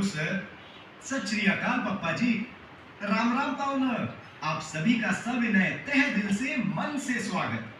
Sir. सत श्री अकाल पप्पा जी। राम राम पाहुन। आप सभी का सविनय तहे दिल से मन से स्वागत।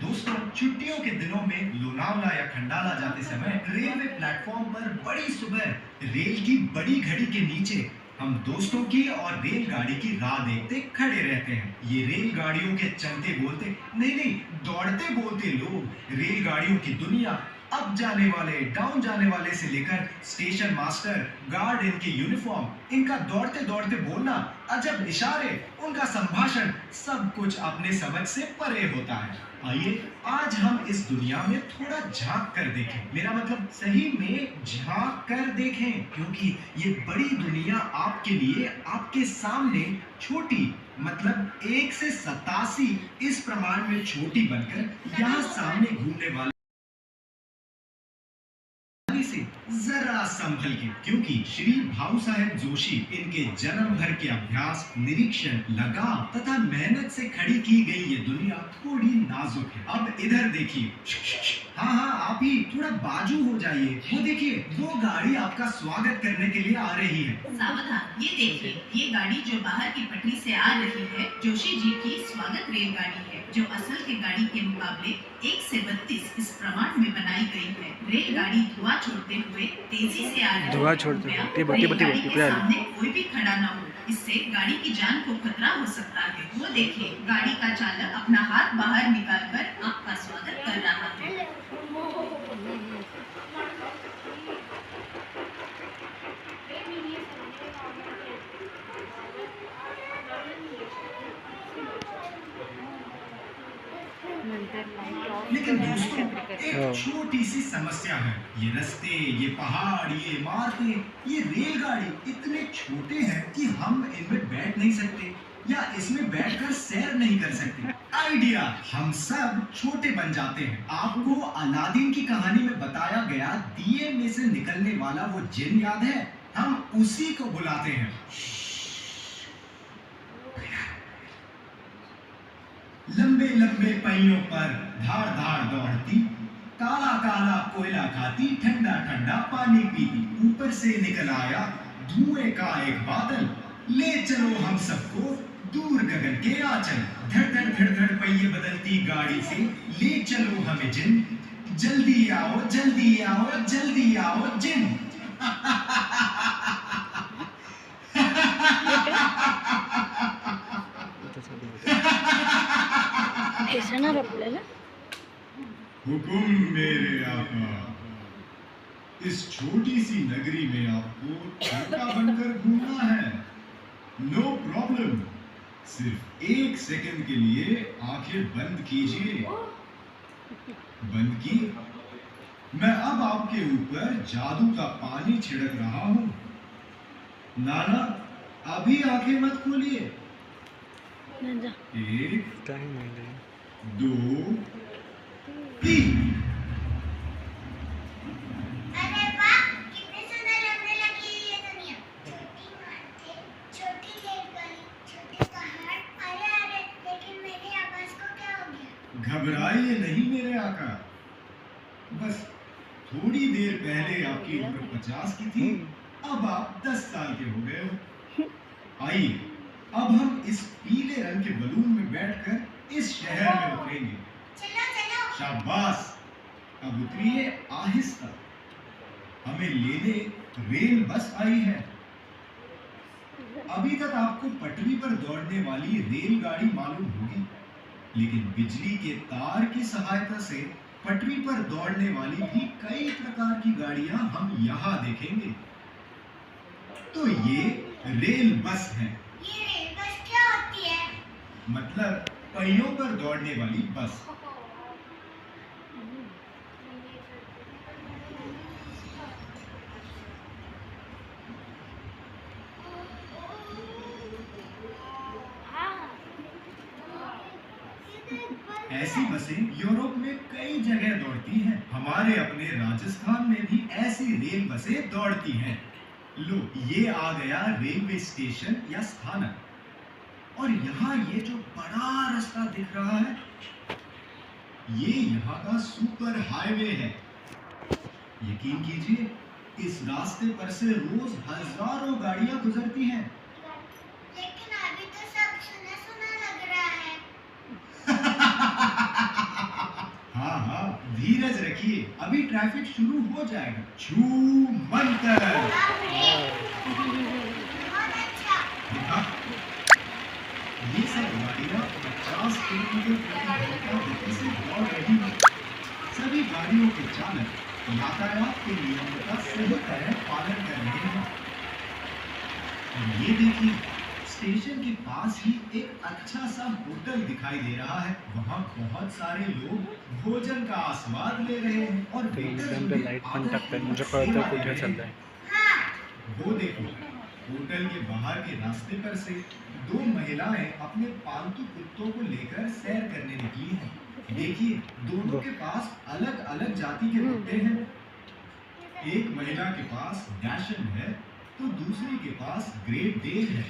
दोस्तों, छुट्टियों के दिनों में लोनावला या खंडाला जाते समय रेलवे प्लेटफॉर्म पर बड़ी सुबह रेल की बड़ी घड़ी के नीचे हम दोस्तों की और रेलगाड़ी की राह देखते खड़े रहते हैं। ये रेलगाड़ियों के चलते बोलते नहीं नहीं दौड़ते बोलते लोग, रेलगाड़ियों की दुनिया, अप जाने वाले डाउन जाने वाले से लेकर स्टेशन मास्टर, गार्ड, इनकी यूनिफॉर्म, इनका दौड़ते दौड़ते बोलना, अजब इशारे, उनका संभाषण, सब कुछ अपने समझ से परे होता है। आइए आज हम इस दुनिया में थोड़ा झांक कर देखें। मेरा मतलब सही में झांक कर देखें, क्योंकि ये बड़ी दुनिया आपके लिए, आपके सामने छोटी, मतलब 1 से 87 इस प्रमाण में छोटी बनकर यहाँ सामने घूमने वाले से जरा संभल के, क्योंकि श्री भाऊ साहेब जोशी इनके जन्म भर के अभ्यास, निरीक्षण, लगाव तथा मेहनत से खड़ी की गई ये दुनिया थोड़ी नाजुक है। अब इधर देखिए। हाँ हाँ, आप ही थोड़ा बाजू हो जाइए। वो देखिए, वो गाड़ी आपका स्वागत करने के लिए आ रही है। सावधान, ये देखिए, ये गाड़ी जो बाहर की पटरी से आ रही है, जोशी जी की स्वागत रेलगाड़ी है, जो असल के गाड़ी के मुकाबले 1 से 32 इस प्रमाण में बनाई गई है। रेलगाड़ी धुआं छोड़ते हुए तेजी से आ रही है। रेलगाड़ी के सामने कोई भी खड़ा न हो, इससे गाड़ी की जान को खतरा हो सकता है। वो देखिए, गाड़ी का चालक अपना हाथ बाहर निकालकर आपका स्वागत कर रहा है। लेकिन दोस्तों, एक छोटी सी समस्या है। ये रास्ते, ये पहाड़, ये इमारतें, ये रेलगाड़ी इतने छोटे हैं कि हम इनमें बैठ नहीं सकते या इसमें बैठकर सैर नहीं कर सकते। आइडिया, हम सब छोटे बन जाते हैं। आपको अलादीन की कहानी में बताया गया दिए में से निकलने वाला वो जिन याद है? हम उसी को बुलाते हैं। लंबे लंबे पहियों पर धार धार दौड़ती, काला काला कोयला खाती, ठंडा ठंडा पानी पीती, ऊपर से निकल आया धुएं का एक बादल, ले चलो हम सबको दूर गगन के आंचल। धड़ धड़ पहिए बदलती गाड़ी से ले चलो हमें जिन, जल्दी आओ जल्दी आओ जल्दी आओ जिन। हुकुम मेरे आका। इस छोटी सी नगरी में आपको छोटा बनकर घूमना है। No problem. सिर्फ 1 सेकंड के लिए आंखें बंद कीजिए। बंद की। मैं अब आपके ऊपर जादू का पानी छिड़क रहा हूं। नाना, अभी आंखें मत खोलिए। 1 2 3। अरे वाह, कितनी सुंदर लगने लगी है ये दुनिया। छोटी इमारतें, छोटी रेलगाड़ी, छोटे पहाड़। अरे अरे, लेकिन मेरी आवाज को क्या हो गया? घबराइए नहीं मेरे आका। बस थोड़ी देर पहले आपकी उम्र 50 की थी, अब आप 10 साल के हो गए हो। आइए, अब हम इस पीले रंग के बलून में बैठकर इस शहर में उतरेंगे। चलो चलो। शाबाश। अब उतरिए आहिस्ता। हमें लेने रेल बस आई है। अभी तक आपको पटरी पर दौड़ने वाली रेलगाड़ी मालूम होगी, लेकिन बिजली के तार की सहायता से पटरी पर दौड़ने वाली भी कई प्रकार की गाड़ियां हम यहाँ देखेंगे। तो ये रेल बस है। ये रेल बस क्या होती है? मतलब पहियों पर दौड़ने वाली बस। ऐसी बसें यूरोप में कई जगह दौड़ती हैं। हमारे अपने राजस्थान में भी ऐसी रेल बसें दौड़ती हैं। लो, ये आ गया रेलवे स्टेशन या स्थानक। और यहाँ ये जो बड़ा रास्ता दिख रहा है, ये यहाँ का सुपर हाईवे है। यकीन कीजिए, इस रास्ते पर से रोज हजारों गाड़ियां गुजरती हैं। लेकिन अभी तो सब सुना सुना लग रहा है। हाँ हाँ, धीरज रखिए, अभी ट्रैफिक शुरू हो जाएगा। छू मंतर। बाप रे, बहुत अच्छा। देखा? ये सब गाड़ियां 50 किलोमीटर प्रति घंटा गति से दौड़ रही हैं। सभी गाड़ियों के चालक यातायात के नियमों का सही तरह पालन कर रहे हैं। और ये देखिए, स्टेशन के पास ही एक अच्छा सा होटल दिखाई दे रहा है। वहाँ बहुत सारे लोग भोजन का आस्वाद ले रहे हैं और वेटर उन्हें लाइट आदर कॉन्टैक्ट है, मुझे पूर्वक पता सेवा है दे कुछ रहे चल हैं। रहा है। हाँ, वो देखो, होटल के बाहर के रास्ते पर से दो महिलाएं अपने पालतू कुत्तों को लेकर सैर करने निकली हैं। देखिए, दोनों के पास अलग अलग जाति के कुत्ते हैं। एक महिला के पास डैशन है तो दूसरी के पास ग्रेट डेन है।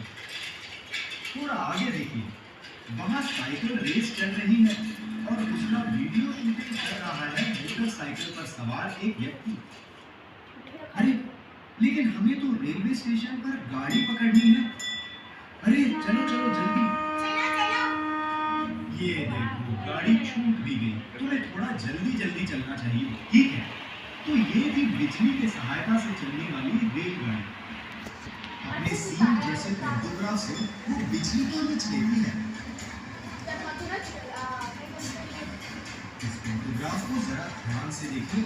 थोड़ा आगे देखिए, वहाँ साइकिल रेस चल रही है और उसका वीडियो शूटिंग कर रहा है मोटरसाइकिल पर सवार एक व्यक्ति। अरे, लेकिन हमें तो रेलवे स्टेशन पर गाड़ी पकड़नी है। अरे चलो चलो जल्दी। चलो चलो। ये देखो, गाड़ी छूट भी गई। तुम्हें थोड़ा जल्दी जल्दी चलना चाहिए, ठीक है? तो ये थी बिजली की सहायता से चलने वाली रेलगाड़ी। अपने सील जैसे पेंटोग्राफ से वो बिजली खींच लेती है। इस पेंटोग्राफ को जरा ध्यान से देखिए।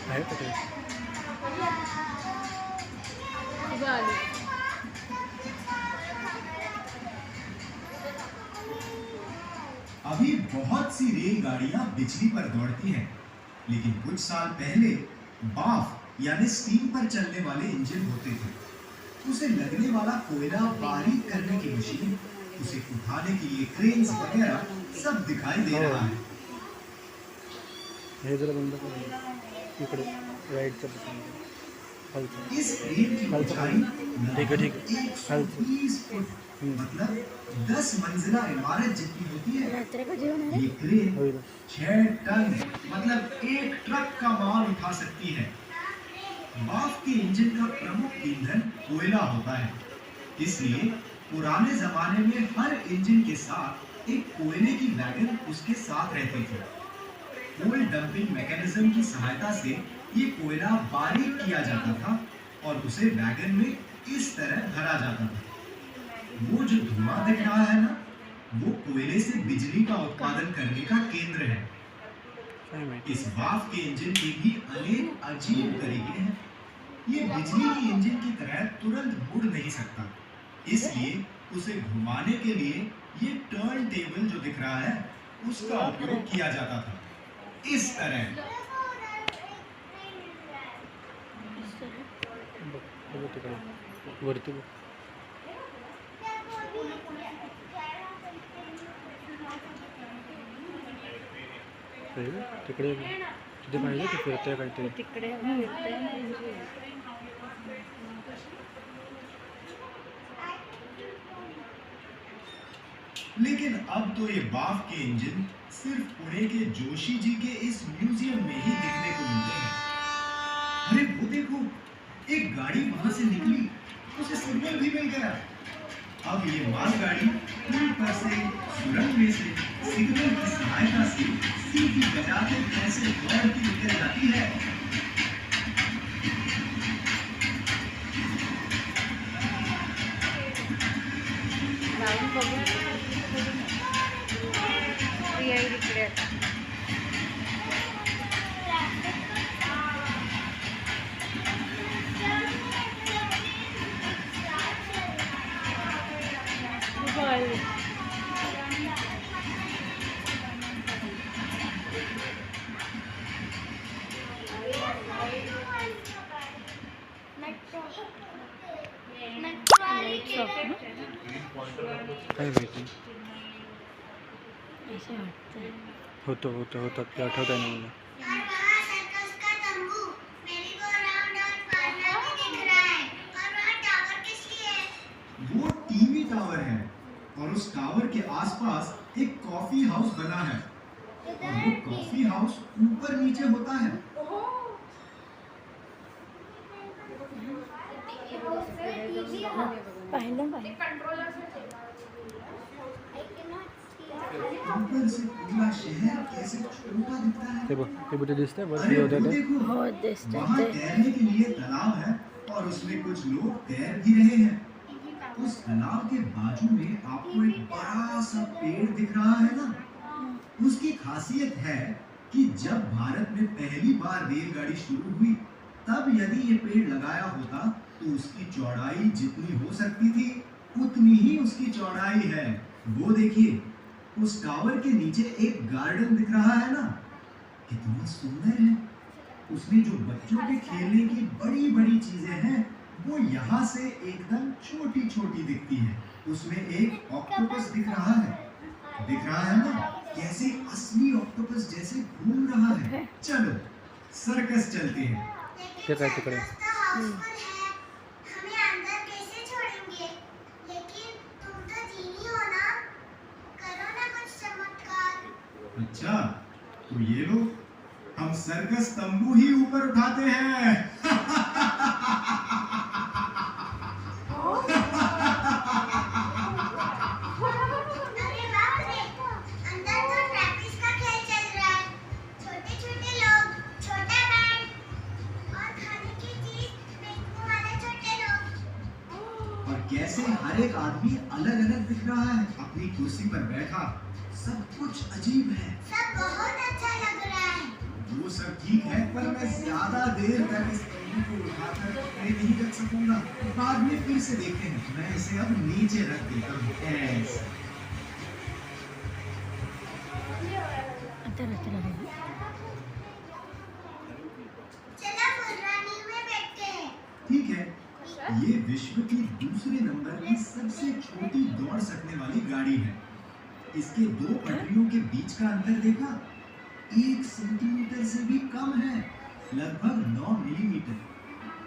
है पता है। अभी बहुत सी रेलगाड़ियां बिजली पर दौड़ती हैं, लेकिन कुछ साल पहले बाफ यानी स्टीम पर चलने वाले इंजन होते थे। उसे लगने वाला कोयला बारीक करने की मशीन, उसे उठाने के लिए क्रेन्स वगैरह सब दिखाई दे रहा है। हे जरा बंद कर, इकडे राईटचं बटन खालचं। इस क्रेन की खालचं ऊंचाई ठीक है, ठीक है। 120 फुट मतलब 10 मंजिला इमारत जितनी होती है। ये क्रेन होईल 6 टन मतलब 1 ट्रक का माल उठा सकती है। बाफ के इंजन का प्रमुख ईंधन कोयला होता है, इसलिए पुराने जमाने में हर इंजन के साथ एक कोयले की वैगन उसके साथ रहती थी। कोल डंपिंग मैकेनिज्म की सहायता से ये कोयला बारीक किया जाता था और उसे वैगन में इस तरह भरा जाता था। वो जो धुआं दिख रहा है ना, वो कोयले से बिजली का उत्पादन करने का केंद्र है। इस बाफ के इंजन के भी अनेक अजीब तरीके हैं। ये बिजली की इंजन की तरह तुरंत मुड़ नहीं सकता, इसलिए उसे घुमाने के लिए ये टर्न टेबल जो दिख रहा है उसका उपयोग किया जाता था। इस तरह बघ तिकडे वरती बघ. तिकडे तिथे पाहिजे ते फिरतंय काहीतरी तिकडे लेकिन अब तो ये बाफ के इंजन सिर्फ पुणे के जोशी जी के इस म्यूजियम में ही देखने को मिलते हैं। अरे वो देखो, एक गाड़ी वहां से निकली, उसे सिग्नल भी मिल गया। अब ये मालगाड़ी पुल पर से, सुरंग में से सिग्नल की सहायता से सीधी बजाते कैसे दौड़ती निकल जाती है। लावून बघू प्रिया इकडे आता काय माहिती ऐसे वाटतं होतं ते आठवत आहे ना मला. यार वहाँ सर्कस का तंबू, मेरी गो राउंड और पालना भी दिख रहा है। और वहाँ टावर किस लिए है? वो टीवी टावर है और उस टावर के आसपास एक कॉफी हाउस बना है। और वो कॉफी हाउस ऊपर नीचे होता है। पाहिलं का ऊपर से पूरा शहर कैसे छोटा दिखता है। ते बघ ते बुटे दिसतंय अरे वरती होत्या वो ते देखो, हो दिसतंय वहाँ ते तैरने के लिए तालाब है और उसमें कुछ लोग तैर भी रहे हैं। उस तालाब के बाजू में आपको एक बड़ा सा पेड़ दिख रहा है ना, उसकी खासियत है कि जब भारत में पहली बार रेलगाड़ी शुरू हुई तब यदि ये पेड़ लगाया होता तो उसकी चौड़ाई जितनी हो सकती थी उतनी ही उसकी चौड़ाई है। वो देखिए, उस टावर के नीचे एक गार्डन दिख रहा है ना, कितना सुंदर है। उसमें जो बच्चों के खेलने की बड़ी बड़ी चीजें हैं वो यहाँ से एकदम छोटी छोटी दिखती है। उसमें एक ऑक्टोपस दिख रहा है ना, कैसे असली ऑक्टोपस जैसे घूम रहा है। चलो सर्कस चलते हैं। ते काय तिकडे रास्ता हाउसफुल है, हमें अंदर कैसे छोड़ेंगे? लेकिन तुम तो जीनी हो ना, करो ना कुछ चमत्कार। अच्छा, तो ये लो, हम सर्कस तंबू ही ऊपर उठाते हैं। अरे बाप रे, अंदर तो ट्रैपिस का खेल चल रहा है। छोटे छोटे लोग, छोटा बैंड और खाने की चीज बेचने वाले छोटे लोग। और कैसे हर एक आदमी अलग अलग दिख रहा है अपनी कुर्सी पर बैठा। सब कुछ अजीब है। सब बहुत अच्छा लग रहा है। वो सब ठीक है, पर मैं ज्यादा देर तक इस तंबू को उठाकर खड़े नहीं रख सकूंगा। बाद में फिर से देखते हैं। मैं इसे अब नीचे रख देता हूँ ऐसे। आता रात्र चलो फुलरानी में बैठते हैं। ठीक है, ये विश्व की दूसरे नंबर की सबसे छोटी दौड़ सकने वाली गाड़ी है। इसके दो पटरियों के बीच का अंतर देखा, 1 सेंटीमीटर से भी कम है, लगभग 9 मिलीमीटर।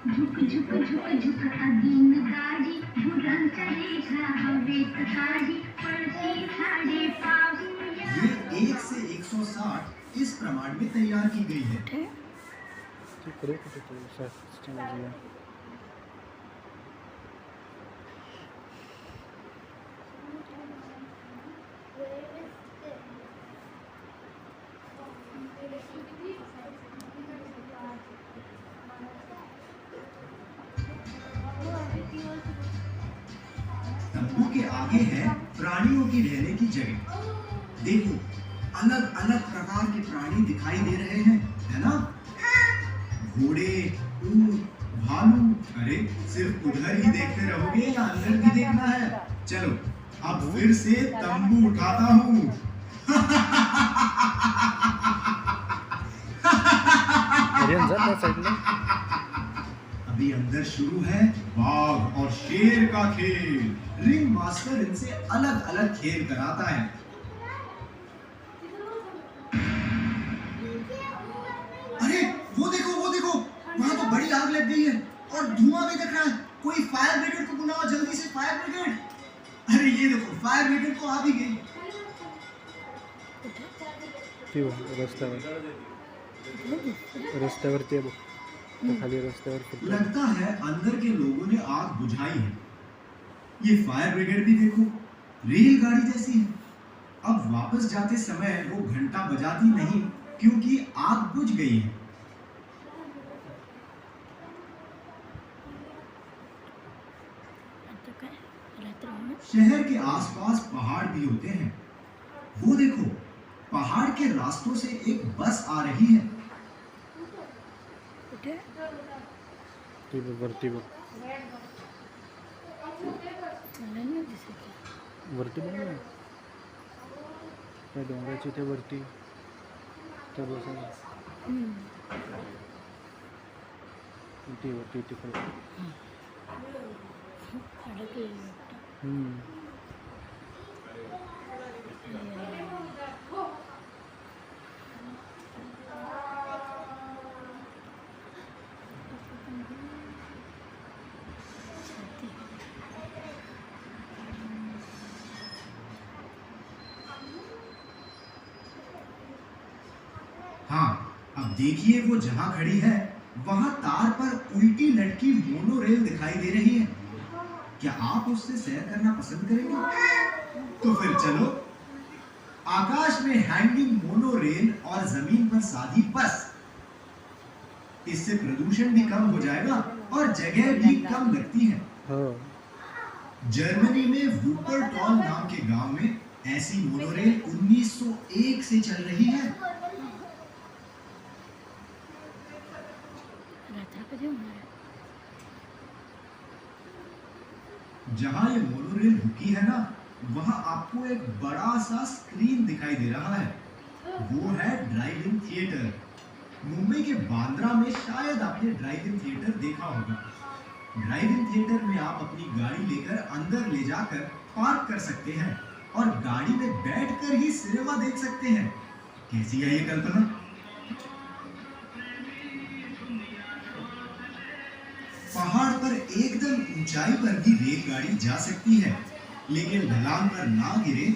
झुक झुक झुक झुक अधीन गाड़ी घुरन चलेगा हवे गाड़ी पलटी झाड़े पाऊंगा। ये 1 से 160 इस प्रमाण में तैयार की गई है। तिकडे कुठे ते सिस्टम आहे तंबू के आगे है प्राणियों की रहने की जगह। देखो, अलग अलग प्रकार के प्राणी दिखाई दे रहे हैं, है ना? घोड़े, ऊंट, भालू। अरे सिर्फ उधर ही देखते रहोगे या अंदर भी देखना है? चलो अब फिर से तंबू उठाता हूँ। अरे जा त्या साईडला अभी अंदर शुरू है बाघ और शेर का खेल। रिंग मास्टर इनसे अलग अलग खेल कराता है। अरे वो देखो, वहां तो बड़ी आग लग गई है और धुआं भी दिख रहा है। कोई फायर ब्रिगेड को बुलाओ जल्दी से, फायर ब्रिगेड। अरे ये देखो, फायर ब्रिगेड तो आ भी गई। ती बघ रस्त्यावरती आहे बघ त्या खाली रस्त्यावर फिरतो लगता है अंदर के लोगों ने आग बुझाई है। ये फायर ब्रिगेड भी देखो, रेलगाड़ी जैसी है। अब वापस जाते समय वो घंटा बजाती नहीं क्योंकि आग बुझ गई है। आता काय रात्र होणार शहर के आसपास पहाड़ भी होते हैं। वो देखो, पहाड़ के रास्तों से एक बस आ रही है। कुठे ती बघ वरती बघ मला नाही दिसत वरती बघ ना त्या डोंगराची ते वरती त्या बसायला ती वरती तिकडे अडकलेली वाटतं हम्म. देखिए वो जहां खड़ी है वहां तार पर उल्टी लटकी मोनोरेल दिखाई दे रही है। क्या आप उससे सैर करना पसंद करेंगे? तो फिर चलो। आकाश में हैंगिंग मोनोरेल और जमीन पर साधी बस। इससे प्रदूषण भी कम हो जाएगा और जगह भी कम लगती है। हाँ। जर्मनी में वूपरटॉल नाम के गांव में ऐसी मोनोरेल 1901 से चल रही है। रात्र कधी होणार आहे? जहां ये मोनोरेल रुकी है ना, वहां आपको एक बड़ा सा स्क्रीन दिखाई दे रहा है। वो है ड्राइव इन थिएटर। मुंबई के बांद्रा में शायद आपने ड्राइव इन थिएटर देखा होगा। ड्राइव इन थिएटर में आप अपनी गाड़ी लेकर अंदर ले जाकर पार्क कर सकते हैं और गाड़ी में बैठकर ही सिनेमा देख सकते हैं। कैसी है ये कल्पना? पहाड़ पर एकदम ऊंचाई पर भी रेलगाड़ी जा सकती है, लेकिन ढलान पर ना गिरे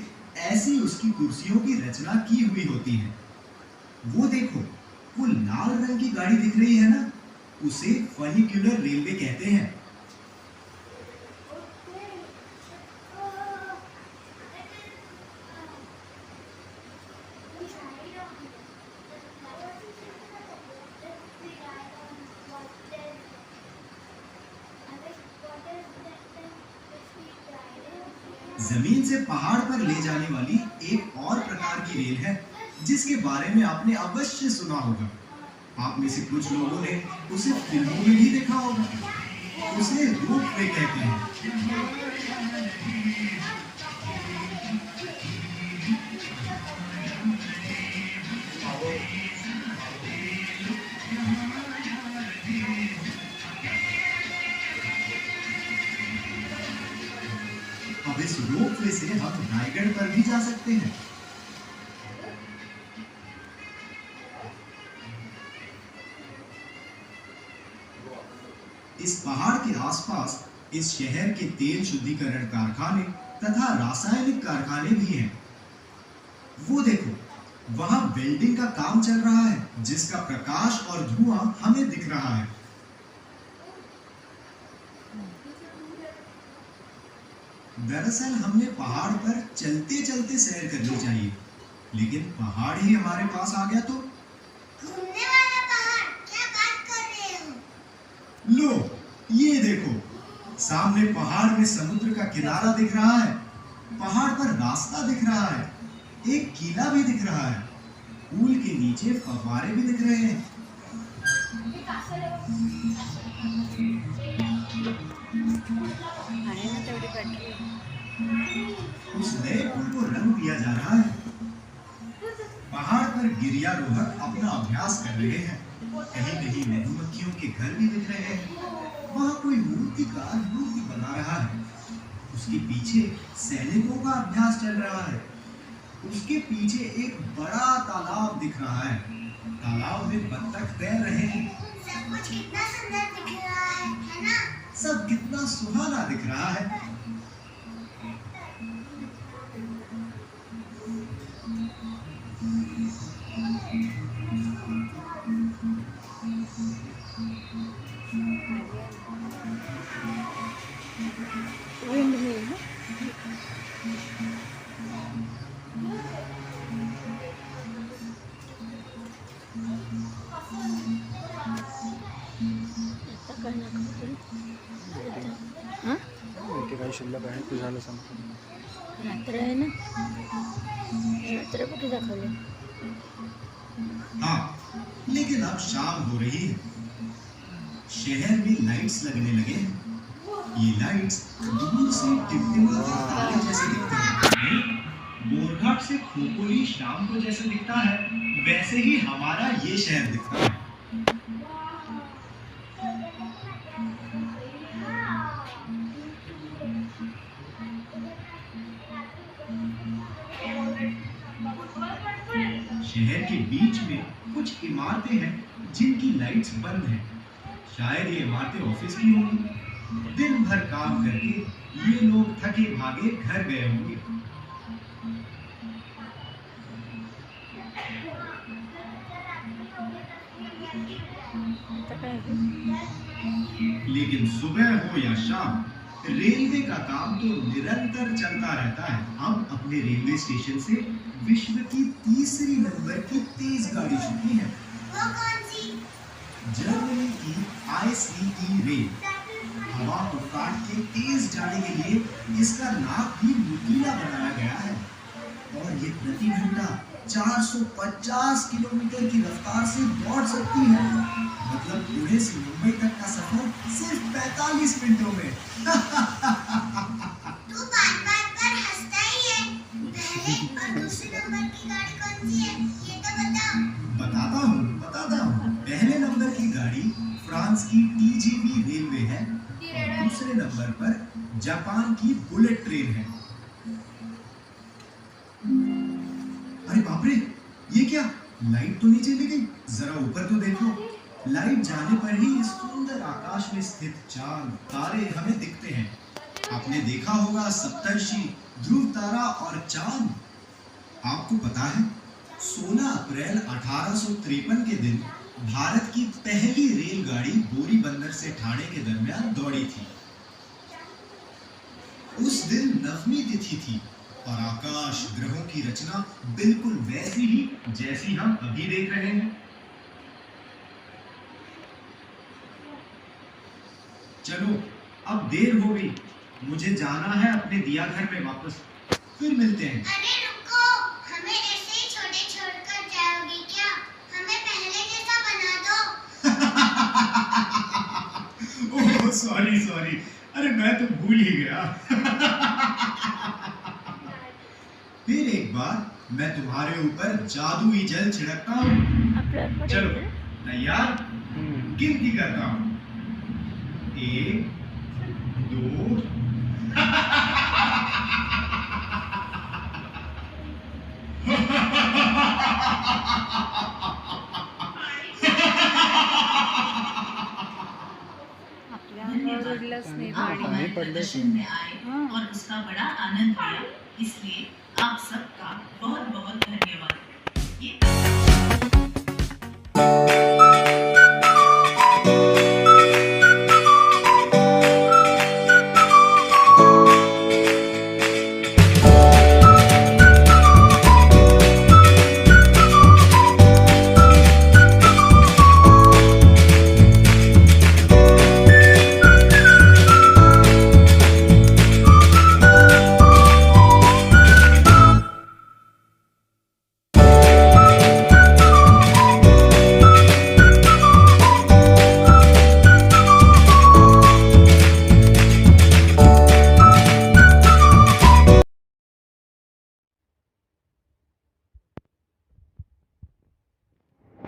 ऐसी उसकी कुर्सियों की रचना की हुई होती है। वो देखो, वो लाल रंग की गाड़ी दिख रही है ना, उसे फनिक्यूलर रेलवे कहते हैं। जमीन से पहाड़ पर ले जाने वाली एक और प्रकार की रेल है जिसके बारे में आपने अवश्य सुना होगा। आप में से कुछ लोगों ने उसे फिल्मों में भी देखा होगा। उसे रोपवे कहते हैं। अब इस रोपवे से हम रायगढ़ पर भी जा सकते हैं। इस पहाड़ के आसपास इस शहर के तेल शुद्धिकरण कारखाने तथा रासायनिक कारखाने भी हैं। वो देखो, वहां वेल्डिंग का काम चल रहा है जिसका प्रकाश और धुआं हमें दिख रहा है। दरअसल हमें पहाड़ पर चलते चलते सैर करनी चाहिए, लेकिन पहाड़ ही हमारे पास आ गया तो। घूमने वाला पहाड़, क्या बात कर रहे हो? लो, ये देखो, सामने पहाड़ में समुद्र का किनारा दिख रहा है, पहाड़ पर रास्ता दिख रहा है, एक किला भी दिख रहा है, पुल के नीचे फव्वारे भी दिख रहे हैं। आहे ना तेवढी बॅटरी. उस नए पुल को रंग दिया जा रहा है। पहाड़ पर गिरियारोहक अपना अभ्यास कर रहे हैं। कहीं कहीं मधुमक्खियों के घर भी दिख रहे हैं। वहाँ कोई मूर्तिकार मूर्ति बना रहा है। उसके पीछे सैनिकों का अभ्यास चल रहा है। उसके पीछे एक बड़ा तालाब दिख रहा है। तालाब में बत्तख तैर रहे हैं। सब कुछ कितना सुंदर दिख रहा है ना? सब कितना सुहाना दिख रहा है। विंड मिल ना. आता काय नका करू. हां इथे काही शिल्लक आहे ते झालं संपलं. रात्र आहे ना. रात्र कुठे दाखवले? हाँ, लेकिन अब शाम हो रही है। शहर में लाइट्स लगने लगे हैं। ये लाइट्स दूर से टिमटिमाते तारे जैसे दिखते हैं। बोरघाट से खोपोली शाम को जैसे दिखता है, वैसे ही हमारा ये शहर दिखता है। शहर के बीच में कुछ इमारतें हैं जिनकी लाइट्स बंद हैं। शायद ये इमारतें ऑफिस की होंगी। दिन भर काम करके ये लोग थके भागे घर गए होंगे। आता काय आहे? लेकिन सुबह हो या शाम रेलवे का काम तो निरंतर चलता रहता है। अब अपने रेलवे स्टेशन से विश्व की तीसरी नंबर की तेज गाड़ी छूटी है। वो कौन सी? जर्मनी की ICE रेल। हवा को काट के तेज जाने के लिए इसका नाक भी नुकीला बनाया गया है और ये प्रति घंटा 450 किलोमीटर की रफ्तार से दौड़ सकती है। मतलब पुणे से मुंबई तक का सफर सिर्फ 45 मिनटों में। तू बात-बात पर हंसता ही है। पहले और दूसरे नंबर की गाड़ी कौन सी है? ये तो बताओ। बताता हूँ। पहले नंबर की गाड़ी फ्रांस की TGV रेलवे है और दूसरे नंबर पर जापान की बुलेट ट्रेन है। अरे बाप रे, ये क्या? लाइट तो नहीं चली गई? जरा ऊपर तो देखो। लाइट जाने पर ही इस सुंदर आकाश में स्थित चांद तारे हमें दिखते हैं। आपने देखा होगा सप्तर्षि, ध्रुव तारा और चांद। आपको पता है 16 अप्रैल 1853 के दिन भारत की पहली रेलगाड़ी बोरीबंदर से ठाणे के दरमियान दौड़ी थी। उस दिन नवमी तिथि थी और आकाश ग्रहों की रचना बिल्कुल वैसी ही जैसी हम अभी देख रहे हैं। चलो अब देर हो गई, मुझे जाना है अपने दिया घर में वापस। फिर मिलते हैं। अरे रुको, हमें ऐसे ही छोटे छोड़कर जाओगी क्या? हमें पहले जैसा बना दो। ओह सॉरी, अरे मैं तो भूल ही गया। फिर एक बार मैं तुम्हारे ऊपर जादुई जल छिड़कता हूँ। आपल्याला चलो पडेल. तैयार? गिनती करता हूँ। 1 2 आपल्या अंगावर उडलंच नाही आप गाडी. हमारे पडलं प्रदर्शन में आए हाँ। और उसका बड़ा आनंद लिया, इसलिए आप सबका बहुत बहुत धन्यवाद। ये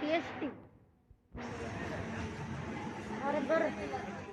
TST. अरे बरं.